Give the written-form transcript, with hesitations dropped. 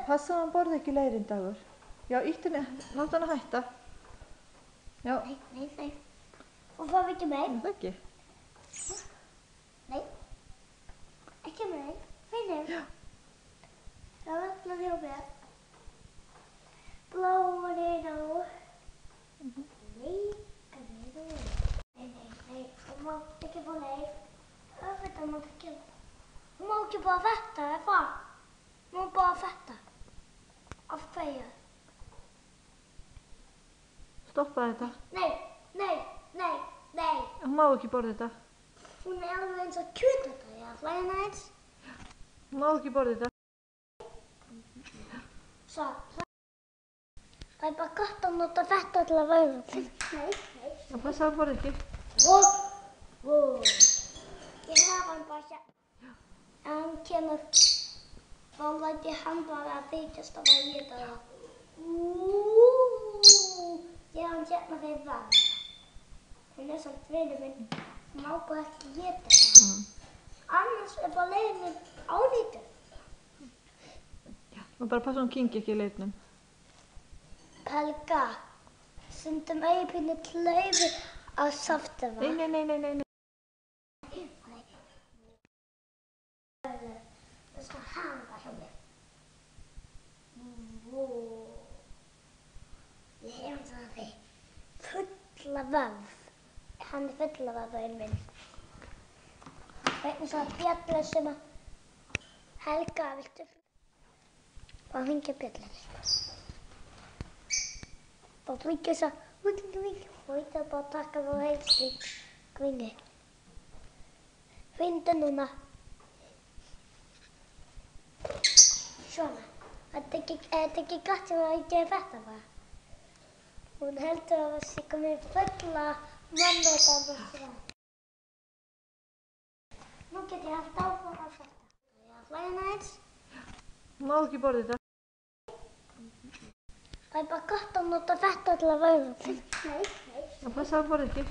passa að hann borði ekki leirinn, Dagur. Já, ýttu henni, láta hann að hætta. Já. Nei. Og fá ekki meir? Það ekki. Nei. Ekki meir. Finnum. Já. Það var alltaf hjá mér. Blóðin á. Nei. Þú má ekki fá leir. Þetta má ekki. Þú má ekki bara þetta, eða hvað? Þú má bara þetta. Af hverju? Stoppa þetta. Nei. Hún má ekki borða þetta. Hún alveg eins og kjötþetta, ég ætla hérna eins. Hún má ekki borða þetta. Svo. Það bara gott að nota þetta til að væða. Nei. Það passa að hann borði ekki. Ég hef hann bara hérna. Ef hann kemur, þá læt ég hann bara að þykjast að ég geta það. Ég hef hann hérna fyrir vann. Hún samt vinur minn. Hún má bara ekki geta það. Annars bara leiðin ánýtur. Og bara passa að hún kyngi ekki í leirnum. Helga, stundum pínu klaufi á saftafa. Nei. Það skal hanga hjá mér. Ég hef það því fulla vöf. Hann fulla vöfurinn minn. Vegna svo að bjallu sem að Helga, viltu bara hringja bjallunni? Bara hringja svo, hringja. Og ég þarf bara að taka það heilslík hringi. Hringdu núna. Svona. Þetta er ekki gott sem að ég gef þetta bara. Hún heldur að það sé komið fulla mamma þetta að það. Nú get ég haft áfram að þetta. Ég ætla hérna eins. Hún má ekki borða þetta. Það er bara gott að nota þetta til að væða. Nei. Það passa að hann borði ekki.